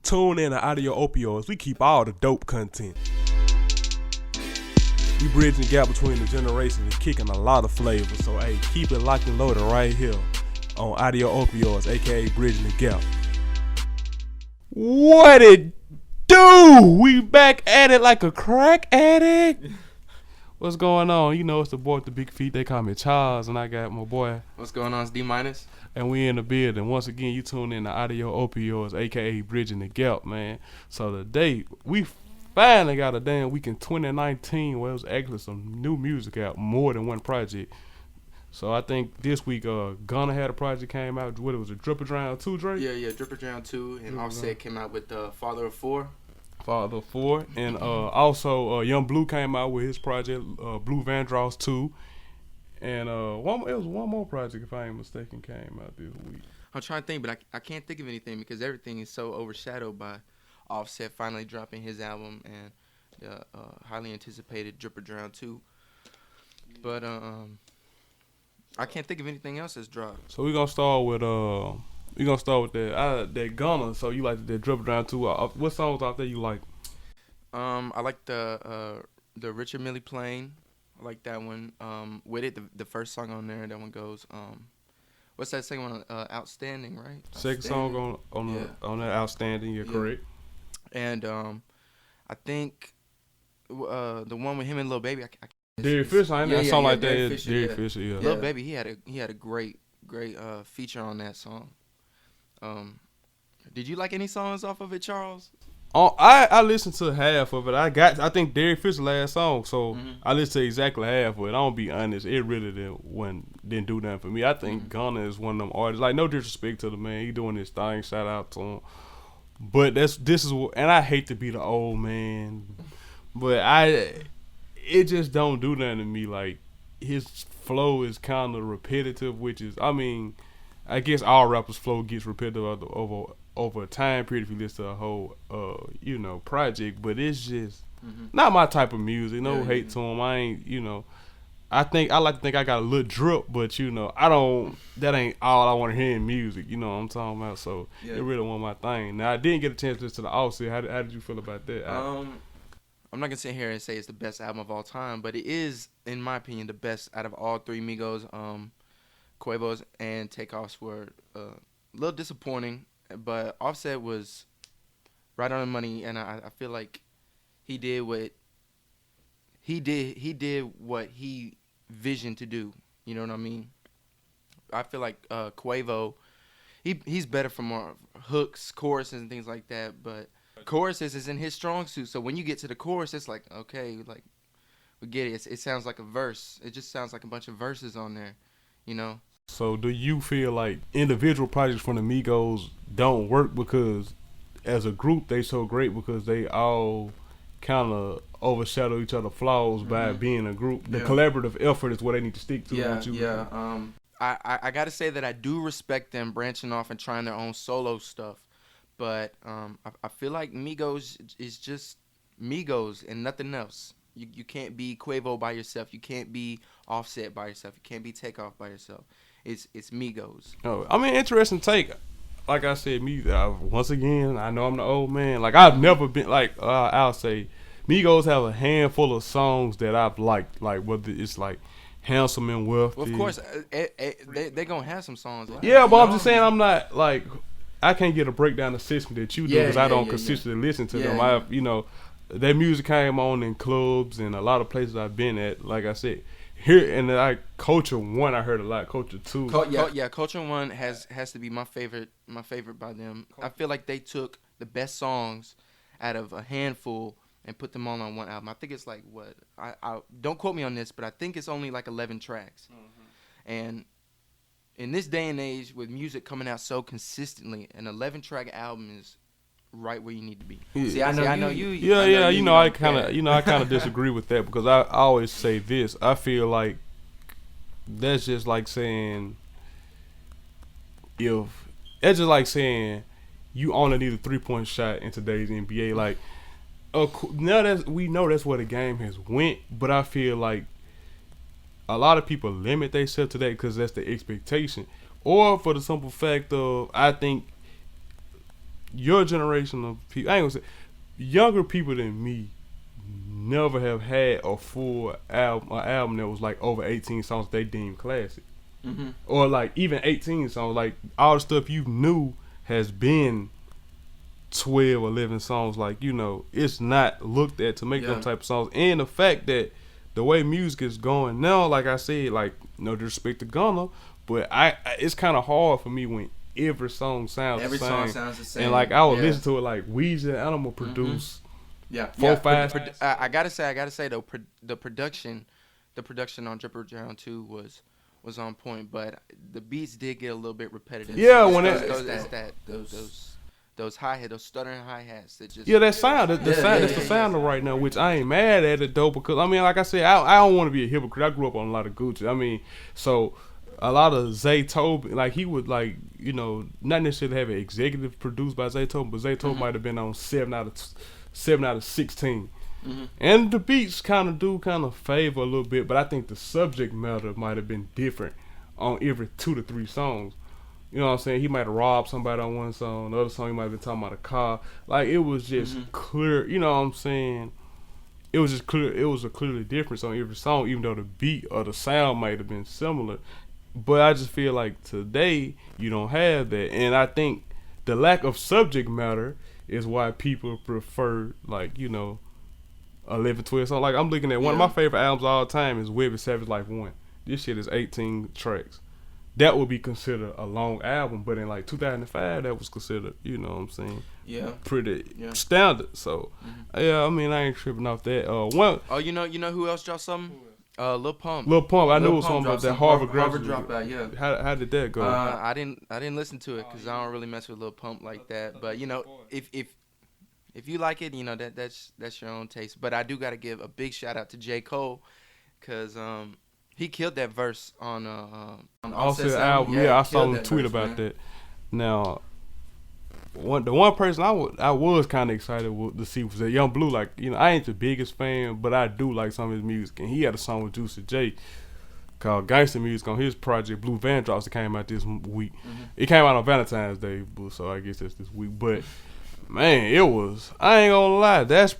Tune in to Audio Opioids. We keep all the dope content. We bridging the gap between the generations and kicking a lot of flavors. So, hey, keep it locked and loaded right here on Audio Opioids, a.k.a. Bridging the Gap. What it do? We back at it like a crack addict. What's going on? You know it's the boy with the big feet. They call me Charles, and I got my boy. What's going on? It's D-. And we in the building. Once again, you tune in to Audio Opioids, a.k.a. Bridging the Gap, man. So today, we finally got a damn week in 2019 where it was actually some new music out, more than one project. So I think this week, Gunna had a project came out. What it was, a Dripper Drown 2, Drake? Yeah, Dripper Drown 2, and Offset came out with Father of Four. Father of Four, and also Young Blue came out with his project, Blue Vandross 2, and it was one more project, if I ain't mistaken, came out this week. I'm trying to think, but I can't think of anything because everything is so overshadowed by Offset finally dropping his album and the highly anticipated Dripper Drown 2. But I can't think of anything else that's dropped. So we're gonna start with that Gunna. So you like the Dripper Drown 2? What songs out there you like? I like the Richard Millie Plain. I like that one. With it, the first song on there, that one goes. What's that second one? Outstanding, right? Second song on that Outstanding. You're correct. And I think the one with him and Lil Baby. Derek Fisher, I know a song like that. Derek Fisher, yeah. Lil Baby, he had a great feature on that song. Did you like any songs off of it, Charles? I listened to half of it. I think Derek Fisher's last song, so I listened to exactly half of it. I'm gonna be honest, it really didn't do nothing for me. I think Gunna is one of them artists. Like, no disrespect to the man, he doing his thing. Shout out to him. But and I hate to be the old man, but it just don't do nothing to me. Like, his flow is kind of repetitive, which is, I mean, I guess all rappers' flow gets repetitive over a time period if you listen to a whole, project. But it's just not my type of music. No hate to him. I ain't, I like to think I got a little drip, but that ain't all I want to hear in music. You know what I'm talking about? So it really wasn't my thing. Now, I didn't get a chance to listen to the Offset. How did you feel about that? I'm not gonna sit here and say it's the best album of all time, but it is, in my opinion, the best out of all three Migos. Quavo's and Takeoff's were a little disappointing, but Offset was right on the money, and I feel like he did what he visioned to do. You know what I mean? I feel like Quavo, he's better for more hooks, choruses, and things like that, but choruses is in his strong suit. So when you get to the chorus, it's like, okay, like, we get it. It sounds like a verse. It just sounds like a bunch of verses on there, you know? So do you feel like individual projects from the Migos don't work because as a group they so great because they all kind of overshadow each other's flaws by being a group? The collaborative effort is what they need to stick to. I got to say that I do respect them branching off and trying their own solo stuff. But I feel like Migos is just Migos and nothing else. You can't be Quavo by yourself. You can't be Offset by yourself. You can't be Takeoff by yourself. It's Migos. Oh, I mean, interesting take. Like I said, once again, I know I'm the old man. Like, I've never been, like, I'll say, Migos have a handful of songs that I've liked. Like, whether it's like Handsome and Wealthy. Well, of course, they're going to have some songs. Like yeah, but I'm just saying, I'm not, like, I can't get a breakdown of system that you do because I don't consistently listen to them. Their music came on in clubs and a lot of places I've been at. Like I said, here and Culture 1 I heard a lot. Culture 2. Culture 1 has to be my favorite by them. I feel like they took the best songs out of a handful and put them all on one album. I think it's like I don't quote me on this, but I think it's only like 11 tracks. And in this day and age, with music coming out so consistently, an 11-track album is right where you need to be. See, I know you. I kind of disagree with that because I always say this. I feel like that's just like saying you only need a 3-point shot in today's NBA. Like, now we know that's where the game has went, but I feel like a lot of people limit themselves to that because that's the expectation, or for the simple fact of I think your generation of people, I ain't gonna say younger people than me, never have had a full album, an album that was like over 18 songs they deemed classic, or like even 18 songs. Like all the stuff you knew has been 12 or 11 songs. Like, you know, it's not looked at to make them type of songs. And the fact that the way music is going now, like I said, like no disrespect to Gunna, but it's kind of hard for me when every song sounds the same. And like I would listen to it like Weezy and Animal produce. Four, five. I gotta say though, the production on Dripper Drown 2 was on point, but the beats did get a little bit repetitive. Yeah, when those hi-hat, those stuttering hi-hats that just that sound, that's the sound of right now, which I ain't mad at it though, because I mean, like I said, I don't want to be a hypocrite. I grew up on a lot of Gucci. I mean, so a lot of Zaytoven, like he would like, you know, not necessarily have an executive produced by Zaytoven, but Zaytoven might have been on 7 out of 16. And the beats kind of favor a little bit, but I think the subject matter might have been different on every 2 to 3 songs. You know what I'm saying? He might have robbed somebody on one song, the other song he might have been talking about a car. Like it was just clear, you know what I'm saying? It was just clear, it was a clearly difference on every song, even though the beat or the sound might have been similar. But I just feel like today you don't have that, and I think the lack of subject matter is why people prefer, like, you know, 11, 12 songs. Like I'm looking at one of my favorite albums of all time is Webby Savage Life 1. This shit is 18 tracks. That would be considered a long album, but in like 2005, that was considered, you know what I'm saying? Pretty standard. So, I mean, I ain't tripping off that. You know who else dropped something? Lil Pump. I knew it was something about that Harvard dropout. Yeah. How did that go? I didn't listen to it because I don't really mess with Lil Pump like that. But you know, if you like it, you know that's your own taste. But I do got to give a big shout out to J. Cole, because he killed that verse on Offset's album. I saw him tweet about that. Now, the one person I was kind of excited to see was that Young Blue. Like, you know, I ain't the biggest fan, but I do like some of his music. And he had a song with Juicy J called Gangsta Music on his project Blue Van Drops that came out this week. It came out on Valentine's Day, so I guess that's this week. But man, it was, I ain't gonna lie, that's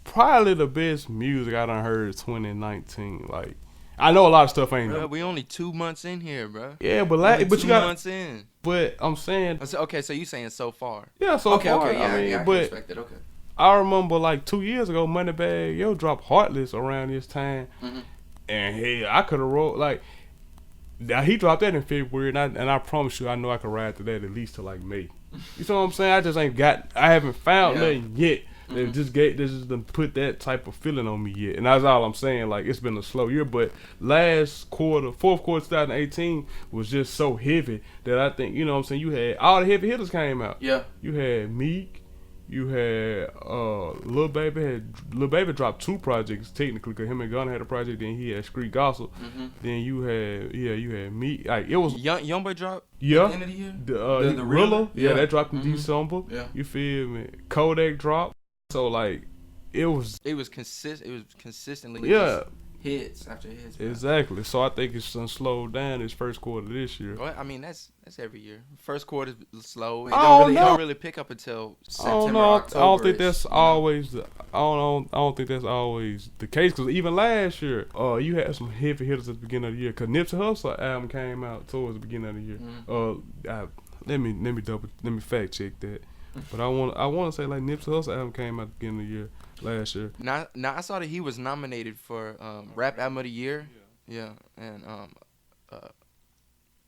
probably the best music I done heard 2019. Like, I know a lot of stuff ain't. Bro, we only 2 months in here, bro. Yeah, but you got 2 months in. But I'm saying. Okay, so you saying so far? Yeah, so far. Okay, I mean, I but respect it. Okay. I remember like 2 years ago, Moneybagg Yo dropped Heartless around this time, and hey, I could have wrote like. Now he dropped that in February, and I promise you, I know I could ride to that at least to like May. You know what I'm saying? I haven't found nothing yet. They just done put that type of feeling on me yet, and that's all I'm saying. Like, it's been a slow year, but fourth quarter 2018 was just so heavy that I think, you know what I'm saying, you had all the heavy hitters came out. Yeah. You had Meek, you had Lil Baby dropped 2 projects technically, because him and Gunna had a project. Then he had Street Gossip. Then you had Meek. Like, it was Youngboy dropped. Yeah. At the end of the year. The Rilla. Yeah, that dropped in December. Yeah. You feel me? Kodak dropped. So like, it was consistently hits after hits. Bro. Exactly. So I think it's gonna slow down this first quarter this year. Well, I mean that's every year. First quarter is slow. It don't don't really pick up until September. October. I don't think that's always. I don't think that's always the case. Because even last year, you had some heavy hitters at the beginning of the year. Cause Nipsey Hussle album came out towards the beginning of the year. Let me fact check that. But I want to say like Nipsey Hussle album came out at the beginning of the year last year. Now I saw that he was nominated for Rap Album of the Year. Yeah, and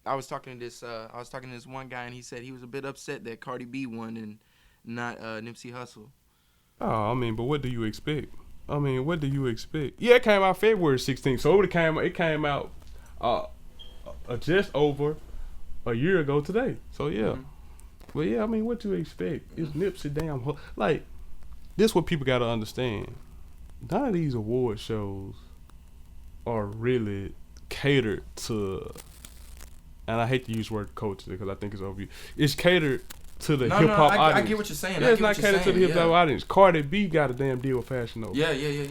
I was talking to this one guy, and he said he was a bit upset that Cardi B won and not Nipsey Hussle. Oh, I mean, but what do you expect? Yeah, it came out February 16th, so it came out just over a year ago today. So yeah. But yeah, I mean, what you expect? It's Nipsey damn like, this what people gotta understand. None of these award shows are really catered to, and I hate to use the word culture because I think it's overused. It's catered to the hip hop audience. I get what you're saying. Yeah, it's not catered to the hip hop audience. Cardi B got a damn deal with Fashion Nova. Yeah.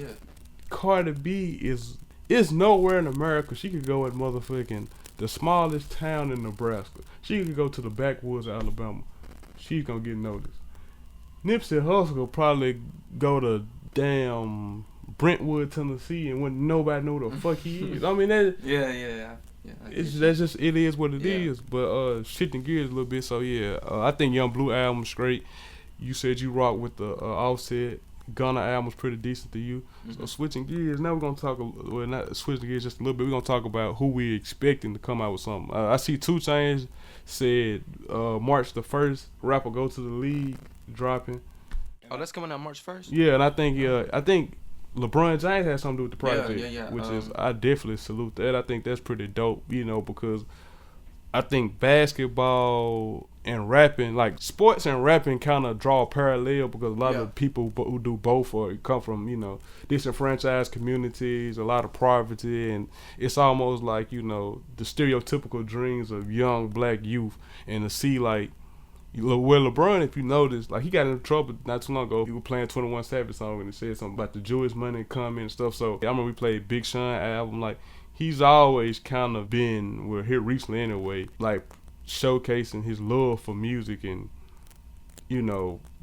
Cardi B is nowhere in America. She could go at motherfucking the smallest town in Nebraska. She could go to the backwoods of Alabama. she's gonna get noticed. Nipsey Hussle will probably go to damn Brentwood, Tennessee, and when nobody know the fuck he is. I mean that. Yeah. That's just it is what it is. But shifting gears a little bit. So yeah, I think Young Blue album's great. You said you rock with the Offset. Gunna album's pretty decent to you. So switching gears, now we're gonna talk. Well, not switching gears just a little bit. We're gonna talk about who we expecting to come out with something. I see 2 Chainz said March the 1st, rapper Go to the League dropping. Oh, that's coming out March 1st. Yeah, and I think LeBron James has something to do with the project. Yeah. Which is I definitely salute that. I think that's pretty dope. Because I think basketball and rapping, like sports and rapping, kind of draw a parallel because a lot of people who do both come from disenfranchised communities, a lot of poverty, and it's almost like the stereotypical dreams of young black youth, and to see like LeBron, if you notice, like he got in trouble not too long ago. He was playing 21 Savage song and it said something about the Jewish money coming and stuff. So I remember we played Big Sean album. Like he's always kind of been, here recently anyway, like showcasing his love for music and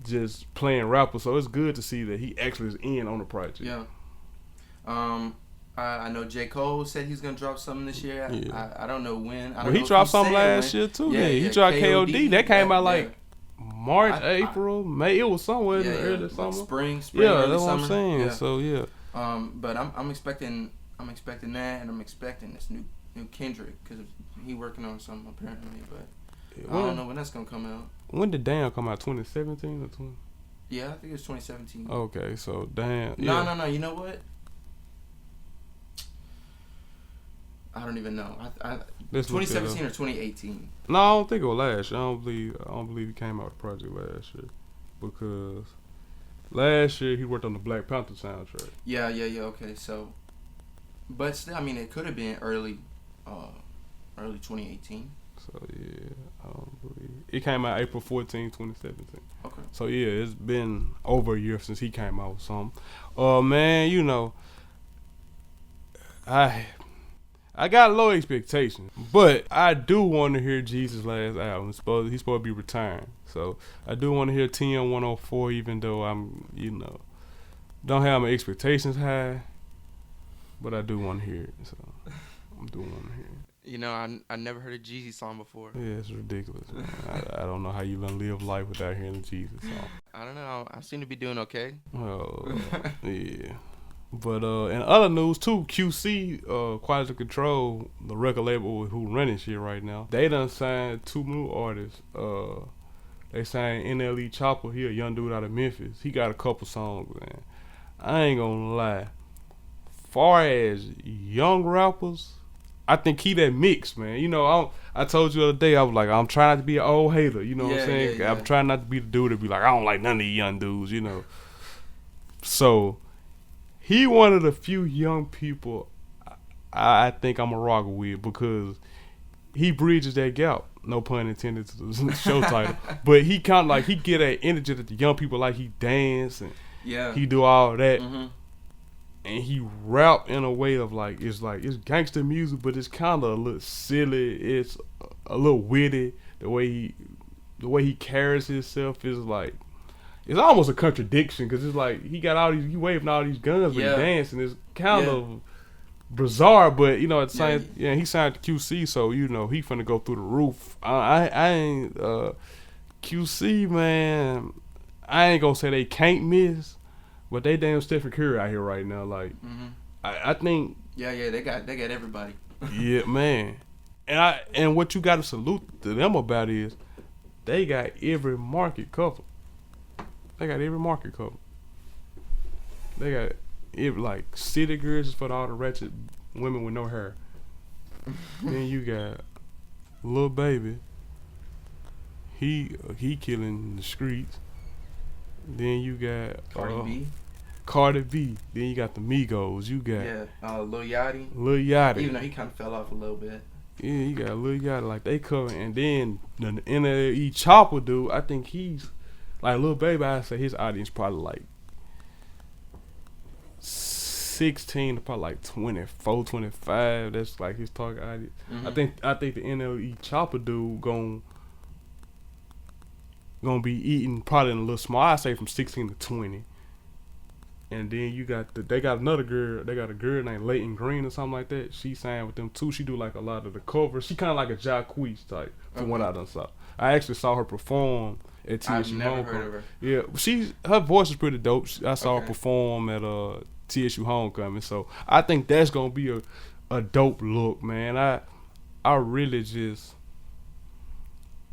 just playing rappers. So it's good to see that he actually is in on the project. Yeah. I know J. Cole said he's gonna drop something this year. Yeah. I don't know when. He dropped something last year too. Yeah, he dropped KOD. That came out like March, April, May. It was somewhere in the early summer. Spring. Yeah, that's what I'm saying. Yeah. So yeah. But I'm expecting that, and I'm expecting this new Kendrick because he working on something apparently. But I don't know when that's gonna come out. When did Damn come out? 2017 or 20? Yeah, I think it was 2017. Okay, so Damn. Yeah. No. You know what? I don't even know. 2017 or 2018. No, I don't think it was last year. I don't believe he came out with the project last year because last year he worked on the Black Panther soundtrack. Yeah. Okay, so, but still, I mean, it could have been early 2018. So yeah, I don't believe it came out April 14, 2017. Okay. So yeah, it's been over a year since he came out with something. Man, I got low expectations, but I do want to hear Jesus' last album. He's supposed to be retiring, so I do want to hear TM 104, even though I'm, don't have my expectations high, but I do want to hear it. So I do want to hear it. I never heard a Jeezy song before. Yeah, it's ridiculous. I don't know how you gonna live life without hearing a Jesus song. I don't know. I seem to be doing okay. Oh, yeah. But in other news too, QC, Quality Control, the record label who running shit right now, they done signed 2 new artists. They signed NLE Chopper, he a young dude out of Memphis. He got a couple songs, man. I ain't gonna lie. Far as young rappers, I think he that mix, man. I told you the other day, I was like, I'm trying not to be an old hater, what I'm saying? Yeah. I'm trying not to be the dude that be like, I don't like none of these young dudes, So he one of the few young people I think I'm a rock with because he bridges that gap. No pun intended to the show title, but he kind of like he get that energy that the young people like. He dance and he do all that, and he rap in a way of it's gangster music, but it's kind of a little silly. It's a little witty. The way he carries himself is like. It's almost a contradiction because it's like he waving all these guns but he dancing. It's kind of bizarre, but at the same he signed to QC, so he finna go through the roof. I ain't QC, man. I ain't gonna say they can't miss, but they damn Stephen Curry out here right now. Like I think they got everybody. Yeah, man. And what you got to salute to them about is they got every market covered. They got every market covered. They got like city girls for all the ratchet women with no hair. Then you got Lil Baby. He killing the streets. Then you got Cardi B. Then you got the Migos. You got Lil Yachty. Lil Yachty. Even though he kind of fell off a little bit. Yeah, you got Lil Yachty. Like they cover, and then the NLE Chopper dude. I think he's. Like Lil Baby, I say his audience probably like 16 to probably like 24, 25. That's like his target audience. I think the NLE Chopper dude gonna be eating probably in a little small. I say from 16 to 20. And then you got they got another girl. They got a girl named Leighton Green or something like that. She sang with them too. She do like a lot of the covers. She kind of like a Jacquees type from what I done saw. I actually saw her perform at TSU I've never Homecoming. heard of her. Yeah, her voice is pretty dope. I saw her perform at TSU Homecoming. So I think that's gonna be a dope look, man. I really just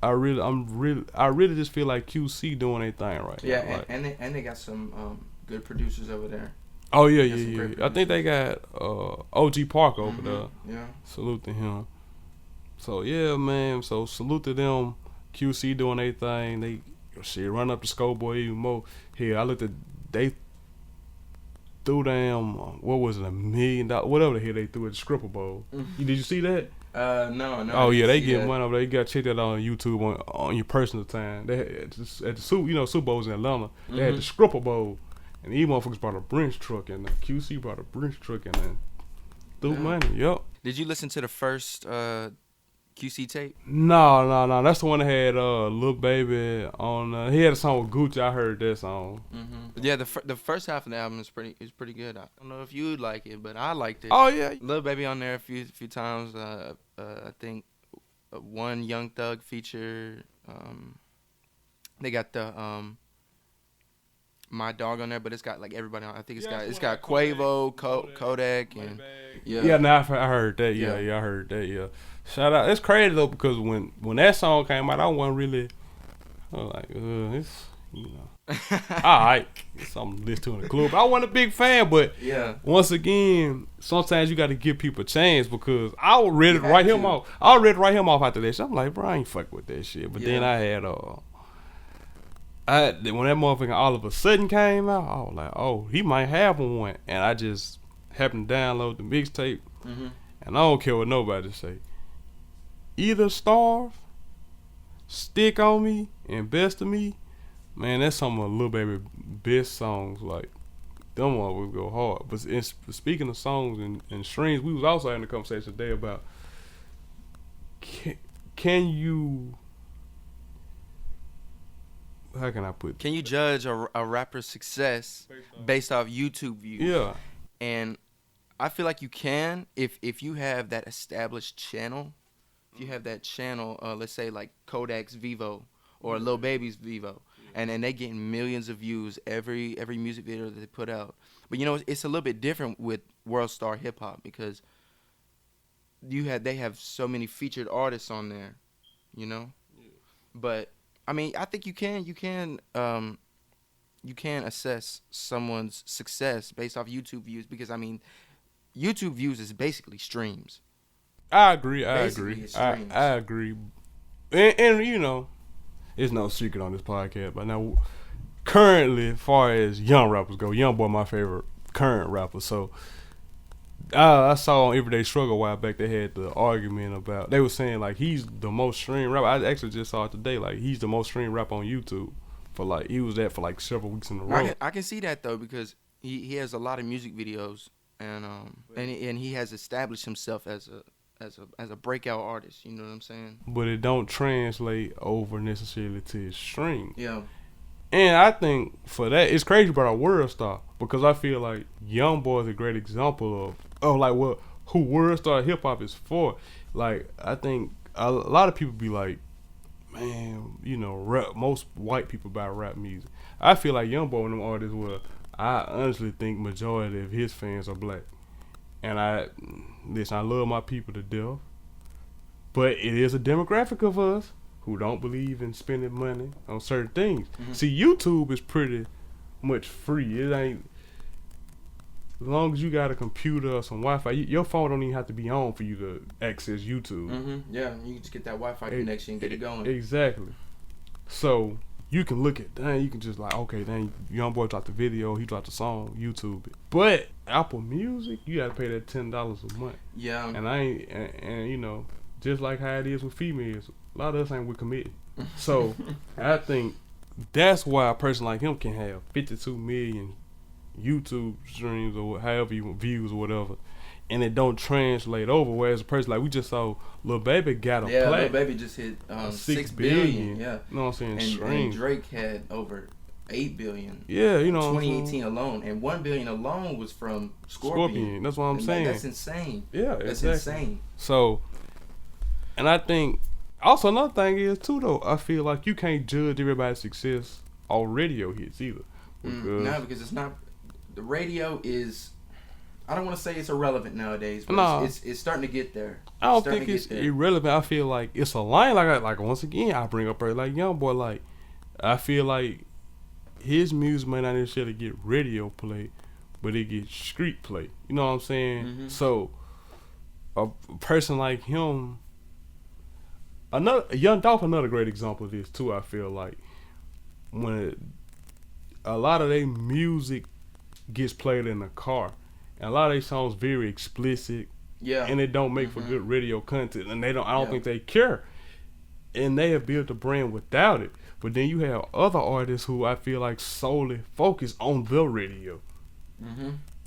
feel like QC doing their thing right now. Yeah, like, and they got some good producers over there. Oh yeah. I think they got OG Park over there. Yeah. Salute to him. So yeah, man. So salute to them. QC doing their thing. They run up the Schoolboy even more. Here I looked at they threw damn what was it, $1 million, whatever the hell they threw at the Scripper Bowl. Did you see that? No. Oh yeah, they get money over there. You gotta check that out on YouTube on your personal time. They had at the Super Bowls in Atlanta. They had the Scripper Bowl, and these motherfuckers brought a Brinks truck, and QC brought a Brinks truck, and then threw money. Yep. Did you listen to the first QC tape? No. That's the one that had Lil Baby on. He had a song with Gucci. I heard that song. Yeah, the first half of the album is pretty good. I don't know if you'd like it, but I liked it. Oh yeah, Lil Baby on there a few times. I think one Young Thug feature. They got the My Dog on there, but it's got like everybody on. I think it's got Quavo, Kodak, and yeah. Now I heard that. Yeah, I heard that. Yeah. Shout out. It's crazy though because when that song came out, I wasn't really. I was like, it's alright. It's something to listen to in the club. I wasn't a big fan, but once again, sometimes you got to give people a chance because I was ready to write him off. I was ready to write him off after that shit. I'm like, bro, I ain't fuck with that shit. But then I had when that motherfucker all of a sudden came out, I was like, oh, he might have one, and I just happened to download the mixtape, and I don't care what nobody say. Either Starve, Stick on Me, and Best of Me, man, that's some of Lil Baby best songs. Like, them ones would go hard. But speaking of songs and streams, we was also having a conversation today about can you, how can I put it? Can you judge a rapper's success based off YouTube views? Yeah. And I feel like you can if you have that established channel. If you have that channel, let's say like Kodak's Vivo or Lil Baby's Vivo, and they getting millions of views every music video that they put out. But you know, it's a little bit different with World Star Hip Hop because they have so many featured artists on there, you know. Yeah. But I mean, I think you can assess someone's success based off YouTube views because I mean, YouTube views is basically streams. I agree. I agree. And you know, it's no secret on this podcast, but now currently, as far as young rappers go, Young Boy my favorite current rapper. So I saw on Everyday Struggle a while back they had the argument about, they were saying like he's the most streamed rapper. I actually just saw it today, like he's the most streamed rapper on YouTube for like, he was that for like several weeks in a row. I can see that though because he has a lot of music videos and he has established himself as a breakout artist, you know what I'm saying? But it don't translate over necessarily to his stream. Yeah. And I think for that, it's crazy about a World Star because I feel like Young Boy is a great example of like who World Star hip hop is for. Like I think a lot of people be like, man, you know, most white people buy rap music. I feel like Young Boy one of them artists where I honestly think majority of his fans are black. And I love my people to death, but it is a demographic of us who don't believe in spending money on certain things. See, YouTube is pretty much free. It ain't, as long as you got a computer or some Wi-Fi, your phone don't even have to be on for you to access YouTube. Yeah, you can just get that Wi-Fi connection and get it going. Exactly. So you can look at, you can just like, okay, Young Boy dropped the video, he dropped the song, YouTube it. But Apple Music, you gotta pay that $10 a month. Yeah. And and you know, just like how it is with females, a lot of us ain't with committing. So I think that's why a person like him can have 52 million YouTube streams or however you want, views or whatever. and it don't translate over. Whereas a person like we just saw Lil Baby got a Yeah, plaque. Lil Baby just hit 6 billion. Yeah, you know what I'm saying? And Drake had over 8 billion. Yeah, you know, 2018 alone, and 1 billion alone was from Scorpion. That's what I'm saying. That's insane. Yeah, that's exactly. insane. So, and I think also another thing is too though. I feel like you can't judge everybody's success on radio hits either. Because it's not. The radio is. I don't want to say it's irrelevant nowadays, but it's starting to get there. I don't think it's irrelevant. I feel like it's a line. Like once again, I bring up like Young Boy. Like I feel like his music may not necessarily get radio play, but it gets street play. You know what I'm saying? Mm-hmm. So a person like him, Young Dolph, another great example of this too. I feel like when a lot of their music gets played in the car. And a lot of these songs very explicit, and it don't make for good radio content, and I don't think they care, and they have built a brand without it. But then you have other artists who I feel like solely focus on the radio,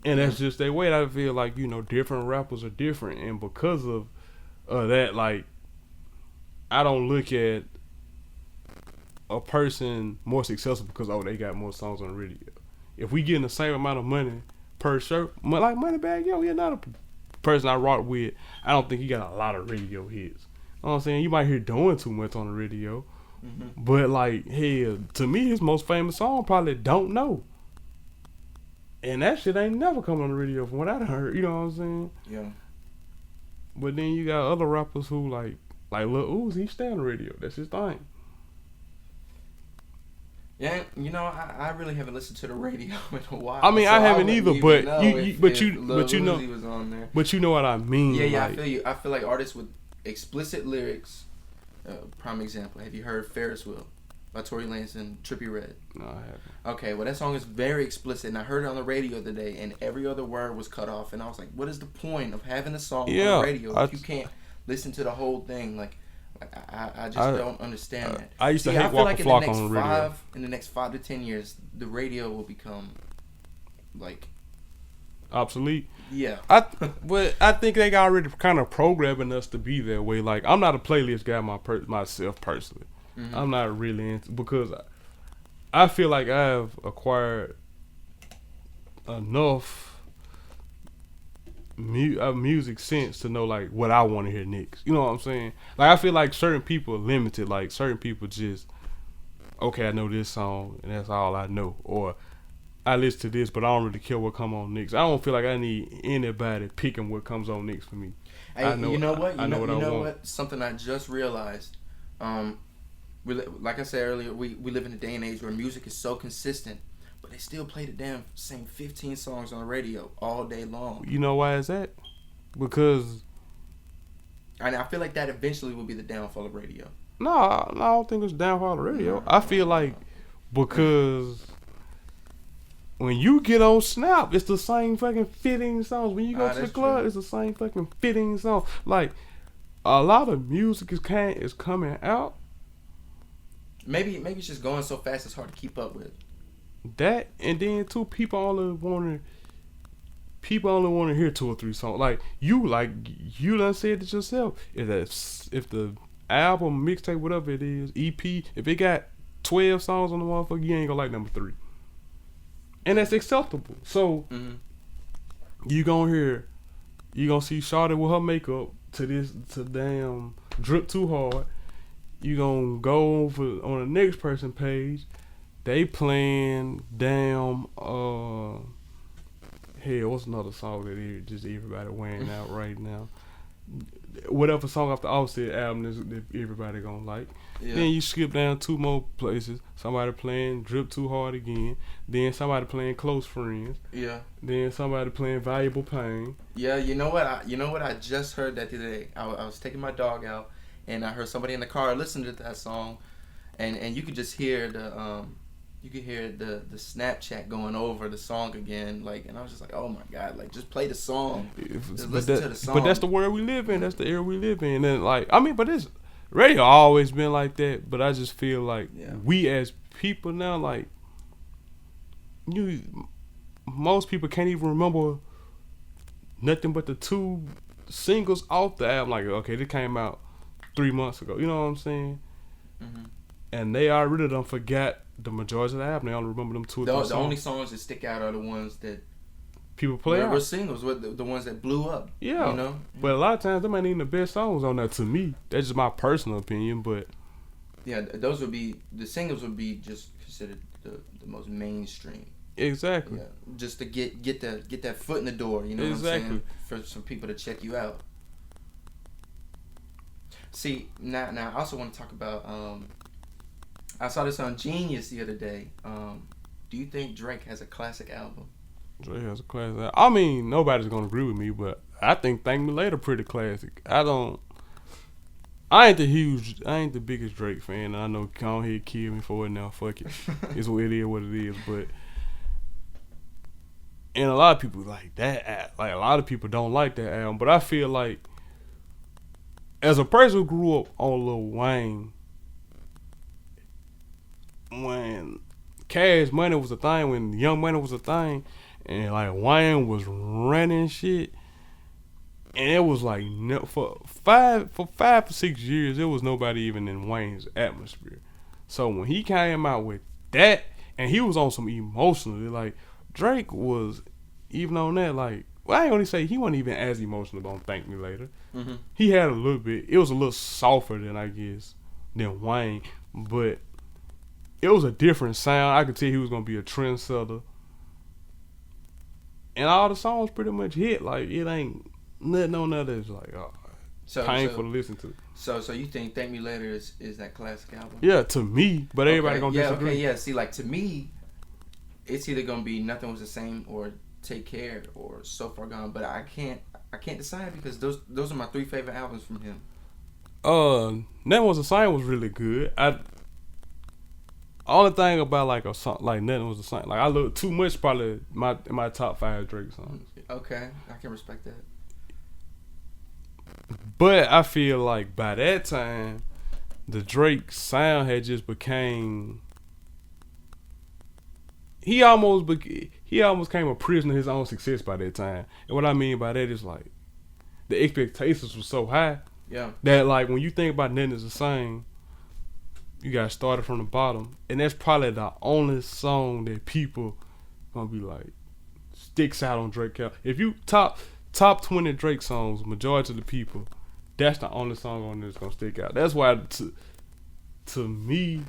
and that's just their way. I feel like different rappers are different, and because of that, like I don't look at a person more successful because they got more songs on the radio. If we getting the same amount of money per shirt, like Moneybagg Yo, he's not a person I rock with. I don't think he got a lot of radio hits. You know what I'm saying? You might hear doing too much on the radio, but like, hell, to me, his most famous song probably "Don't Know," and that shit ain't never come on the radio from what I heard. You know what I'm saying? Yeah. But then you got other rappers who like Lil Uzi, he stay on the radio. That's his thing. Yeah, I really haven't listened to the radio in a while. I mean, so I haven't either, but you know, was on there. But you know what I mean. Yeah, I feel you. I feel like artists with explicit lyrics. Prime example. Have you heard "Ferris Wheel" by Tory Lanez and Trippie Redd? No, I haven't. Okay, well that song is very explicit, and I heard it on the radio the other day, and every other word was cut off, and I was like, "What is the point of having a song on the radio if you can't listen to the whole thing?" Like. I just don't understand that. I used to hate Waka Flocka on the radio. In the next 5 to 10 years, the radio will become like obsolete. Yeah. But I think they got already kind of programming us to be that way. Like I'm not a playlist guy myself personally. I'm not really into because I feel like I've acquired enough music sense to know like what I want to hear next. You know what I'm saying? Like I feel like certain people are limited. Like certain people just I know this song and that's all I know, or I listen to this but I don't really care what come on next. I don't feel like I need anybody picking what comes on next for me. Hey, I know what? You know what? Something I just realized. Like I said earlier, we live in a day and age where music is so consistent. But they still play the damn same 15 songs on the radio all day long. You know why is that? Because... And I feel like that eventually will be the downfall of radio. No, I don't think it's downfall of radio. I feel like because when you get on Snap, it's the same fucking 15 songs. When you go to the club, it's the same fucking 15 songs. Like, a lot of music is coming out. Maybe it's just going so fast it's hard to keep up with. That and then too, people only want to hear 2 or 3 songs. Like you done said it yourself. If the album, mixtape, whatever it is, EP, if it got 12 songs on the motherfucker, you ain't gonna like number 3, and that's acceptable. So you gonna see Shawty with her makeup to damn Drip Too Hard. You gonna go over on the next person page. They playing damn what's another song that just everybody wearing out right now? Whatever song off the Offset album that everybody gonna like. Yeah. Then you skip down 2 more places. Somebody playing Drip Too Hard again. Then somebody playing Close Friends. Yeah. Then somebody playing Valuable Pain. Yeah, you know what? I just heard that today. I was taking my dog out, and I heard somebody in the car listen to that song, and you could just hear the Snapchat going over the song again, like, and I was just like, oh my god, like, just play the song, just listen to the song. But that's the world we live in. That's the era we live in. And like, I mean, but it's radio always been like that. But I just feel like we as people now, like, most people can't even remember nothing but the 2 singles off the album. Like, okay, this came out 3 months ago. You know what I'm saying? Mm-hmm. And they already done forgot the majority of the album. They only remember them 2 or 3 songs. The only songs that stick out are the ones that people play out. Were singles, were the ones that blew up. Yeah. You know? But a lot of times, them ain't even the best songs on there to me. That's just my personal opinion, but... Yeah, those would be... The singles would be just considered the most mainstream. Exactly. Yeah, just to get that foot in the door, you know exactly. what I'm saying? For some people to check you out. See, now I also want to talk about... I saw this on Genius the other day. Do you think Drake has a classic album? Drake has a classic album. I mean, nobody's going to agree with me, but I think Thank Me Later pretty classic. I ain't the biggest Drake fan. I know go ahead kill me for it now. Fuck it. It's what it is. But and a lot of people like that. Like a lot of people don't like that album. But I feel like as a person who grew up on Lil Wayne, when Cash Money was a thing, when Young Money was a thing, and like Wayne was running shit. And it was like for 5 or 6 years, there was nobody even in Wayne's atmosphere. So when he came out with that, and he was on some emotionally, like Drake was even on that. Like, well, I ain't gonna say he wasn't even as emotional on Thank Me Later. Mm-hmm. He had a little bit. It was a little softer than Wayne, but it was a different sound. I could tell he was gonna be a trendsetter, and all the songs pretty much hit. Like it ain't. Nothing on that is like painful to listen to. So you think Thank Me Later is that classic album? Yeah, to me, but everybody gonna disagree. Okay, yeah. See, like to me, it's either gonna be Nothing Was the Same or Take Care or So Far Gone. But I can't decide because those are my 3 favorite albums from him. Nothing Was the Same was really good. Only thing about like a song like Nothing Was the Same, like I look too much probably my top 5 Drake songs. Okay, I can respect that. But I feel like by that time, the Drake sound had just became. He almost came a prisoner of his own success by that time. And what I mean by that is like, the expectations were so high. Yeah. That like when you think about Nothing Is the Same, you got started from the bottom, and that's probably the only song that people gonna be like sticks out on Drake. If you top 20 Drake songs, majority of the people, that's the only song on there that's gonna stick out. That's why to me,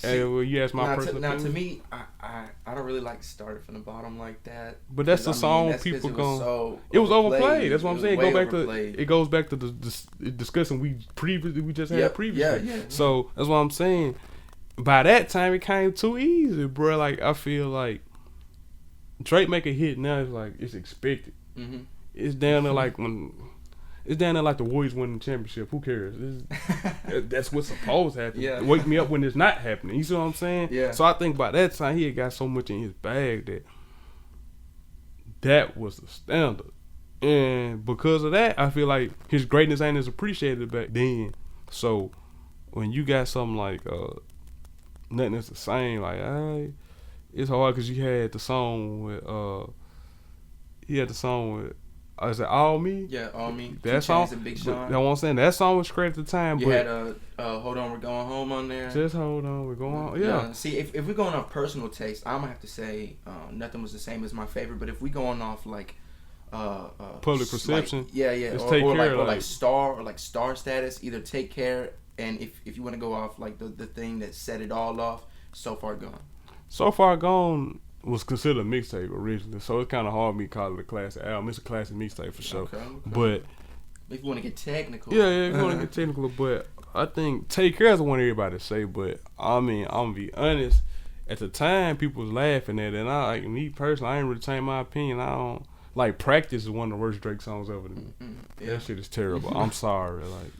well, you ask my personal opinion. Now to me, I don't really like Started from the Bottom like that. But that's the song people going. It was overplayed. That's what I'm saying. It goes back to the discussion we just had previously. Yeah. So that's what I'm saying. By that time, it came too easy, bro. Like I feel like Drake make a hit now. It's like it's expected. Mm-hmm. It's down there like when. It's down there like the Warriors winning the championship. Who cares? That's what's supposed to happen. Yeah. Wake me up when it's not happening. You see what I'm saying? Yeah. So I think by that time he had got so much in his bag that was the standard. And because of that, I feel like his greatness ain't as appreciated back then. So when you got something like Nothing Is the Same, like it's hard because you had the song with is it All Me? Yeah, All Me. That song, Big Sean. That's what I'm saying. That song was great at the time. You had Hold On, We're Going Home on there. Just Hold On, We're Going Home. Yeah. See, if we're going off personal taste, I'm gonna have to say Nothing Was the Same as my favorite. But if we going off like public perception, like, yeah, or like star status, either Take Care, and if you want to go off like the thing that set it all off, So Far Gone. So Far Gone was considered a mixtape originally, so it's kind of hard for me to call it a classic album. It's a classic mixtape for sure. Okay. But if you want to get technical, yeah, if you want to get technical, but I think Take Care is what everybody say. But I mean, I'm gonna be honest. At the time, people was laughing at it, and me personally, I ain't really changed my opinion. I don't like Practice is one of the worst Drake songs ever. Yeah. That shit is terrible. I'm sorry, like.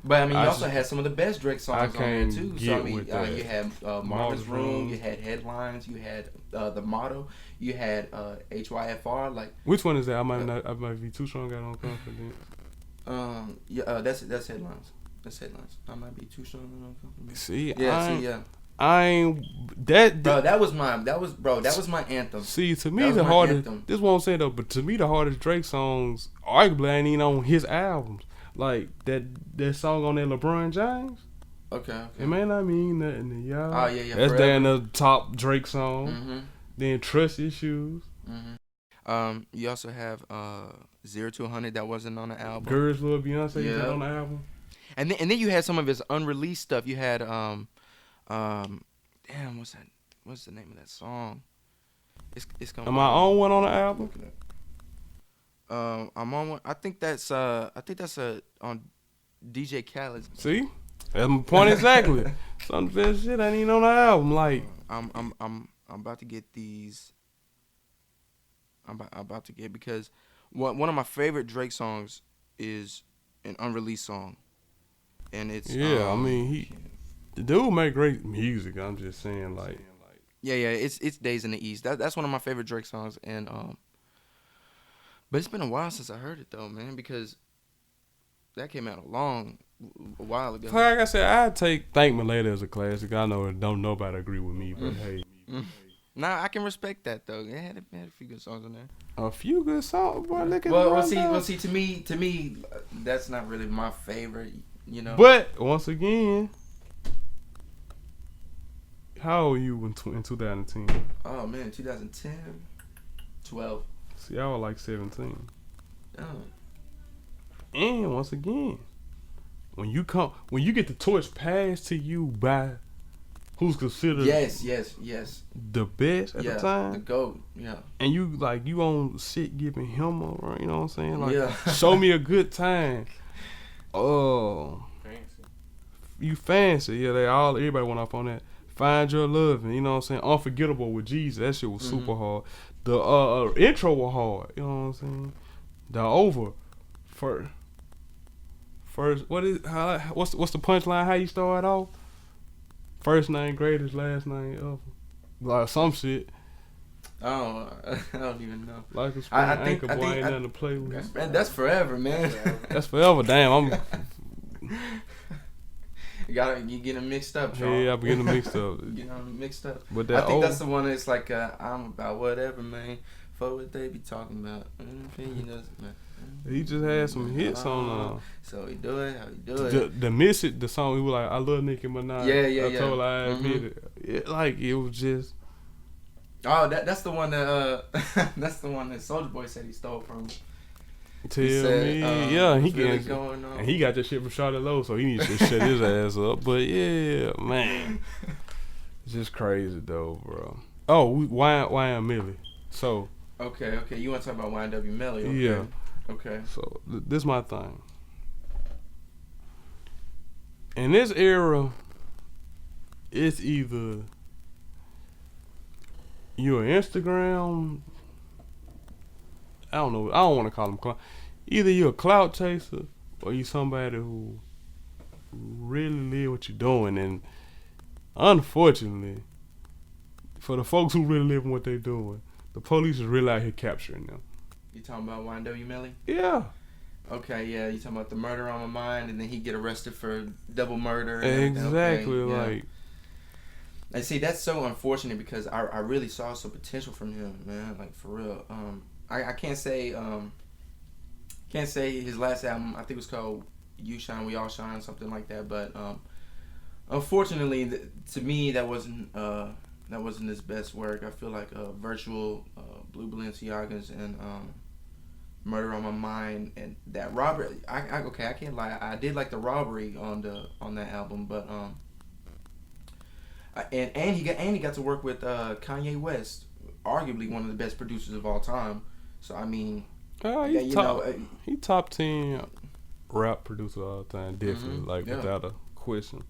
But I mean, you also had some of the best Drake songs on there too. So I mean, you had Marvin's Room, you had Headlines, you had The Motto, you had HYFR. Like, which one is that? I might be too strong. I don't confident. That's Headlines. That's Headlines. I might be too strong. I don't confident. See, I ain't that. Bro, that was my anthem. See, to me the hardest. Anthem. This won't say though, but to me the hardest Drake songs arguably ain't even on his albums. Like that song on that LeBron James. Okay. It may not mean nothing to y'all. Oh yeah. That's down the top Drake song. Mm-hmm. Then Trust Issues. Mm-hmm. You also have 0 to 100 that wasn't on the album. Girls Love Beyonce on the album. And then you had some of his unreleased stuff. You had damn, what's that? What's the name of that song? It's coming. Am I on one on the album? I'm on one. I think that's on DJ Khaled. See, that's my point exactly. Some of the best shit ain't even on the album. Like I'm about to get these. I'm about to get because one of my favorite Drake songs is an unreleased song, and it's I mean the dude make great music. I'm just saying like it's Days in the East. That's one of my favorite Drake songs, and but it's been a while since I heard it though, man, because that came out a while ago. Like I said, I take Thank Me Later as a classic. I know don't nobody agree with me, but hey. Nah, I can respect that though. It had a few good songs on there. A few good songs, boy. Look at well, see, to me, that's not really my favorite, you know. But once again, how old were you in 2010? Oh man, 2010, 12. See, I was like 17. Oh. And once again, when you get the torch passed to you by who's considered yes the best at the time, the GOAT, and you on shit giving him a, you know what I'm saying, like show me a good time. Oh, you fancy, everybody went off on that. Find Your Love, and you know what I'm saying, Unforgettable with Jesus, that shit was super hard. The intro was hard, you know what I'm saying. The over first what's the punchline? How you start off? First name greatest, last name ever. Like some shit. Oh, I don't even know. Like a spring anchor, boy, ain't nothing to play with. That's forever, man. That's forever. Damn, you get them mixed up, Charles. Yeah, I'm getting them mixed up. Getting them mixed up. But I think that's the one that's like, I'm about whatever, man. For what they be talking about. He just had some hits on. So he do it. How he do it? The Miss It, the song, he was like, I love Nicki Minaj. Yeah. I told her I admit it. It was just. Oh, that's the one that that's the one that Soulja Boy said he stole from. Tell me, and he got that shit from Charlotte Lowe, so he needs to shut his ass up. But yeah, man, it's just crazy though, bro. Oh, YM Millie. So. Okay. You want to talk about YNW Melly? Okay. Yeah. Okay. So this my thing. In this era, it's either you're an Instagram. I don't know. I don't want to call them clout. Either you're a clout chaser or you somebody who really live what you're doing. And unfortunately, for the folks who really live what they're doing, the police is really out here capturing them. You talking about YNW Melly? Yeah. Okay, yeah. You talking about the murder on my mind, and then he get arrested for double murder. Exactly, okay, yeah. And see, that's so unfortunate because I really saw some potential from him, man. Like for real. I can't say his last album. I think it was called "You Shine, We All Shine," something like that. But unfortunately, to me, that wasn't his best work. I feel like Virtual, Blue Balenciagas, and Murder on My Mind, and that robbery. I can't lie. I did like the robbery on that album, but and he got to work with Kanye West, arguably one of the best producers of all time. So I mean, he top 10 rap producer of all time, definitely, without a question.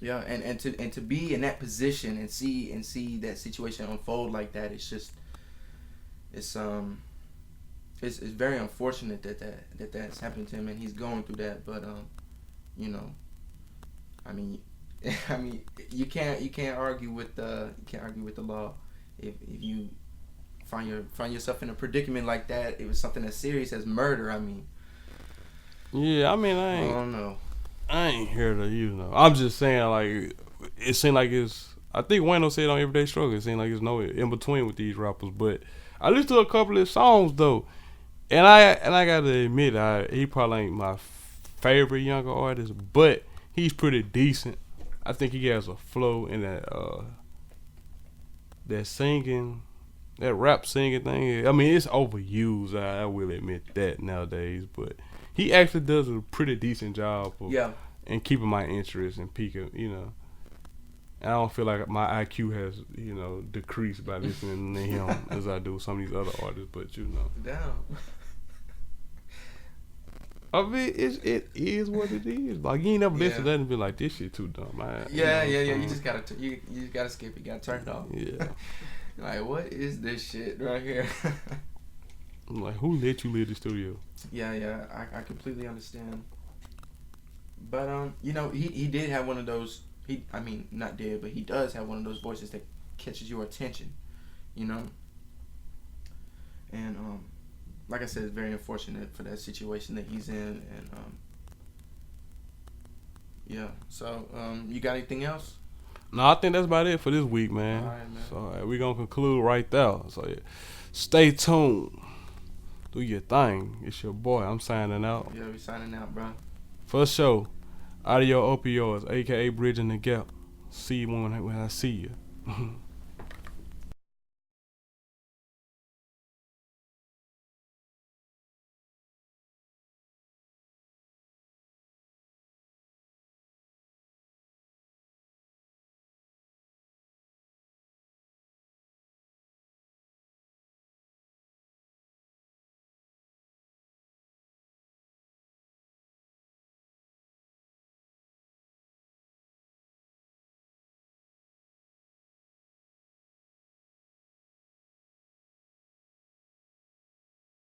Yeah, and to be in that position and see that situation unfold like that, it's very unfortunate that's happened to him, and he's going through that. But I mean, you can't argue with the law if you find yourself in a predicament like that. If it was something as serious as murder. I mean. Yeah, I mean, I don't know. I ain't here to, I'm just saying, like, it seemed like it's. I think Wayno said on Everyday Struggle. It seemed like there's no in between with these rappers. But I listened to a couple of songs though, and I gotta admit, he probably ain't my favorite younger artist, but he's pretty decent. I think he has a flow in that singing, that rap singing thing. I mean, it's overused. I will admit that nowadays, but he actually does a pretty decent job of and keeping my interest and peaking. And I don't feel like my IQ has decreased by listening to him as I do some of these other artists. But Damn. I mean, it is what it is. Like you ain't never listen to that and be like, this shit too dumb. Yeah. You just gotta you just gotta skip it. You gotta turn it off. Yeah. Like, what is this shit right here? I'm like, who let you leave the studio? Yeah. I completely understand. But he did have one of those. Not dead, but he does have one of those voices that catches your attention. And like I said, it's very unfortunate for that situation that he's in, and So, you got anything else? No, I think that's about it for this week, man. All right, man. So we're gonna conclude right there. So stay tuned. Do your thing. It's your boy. I'm signing out. Yeah, we signing out, bro. For sure. Audio Opioids, aka Bridging the Gap. See you when I see you.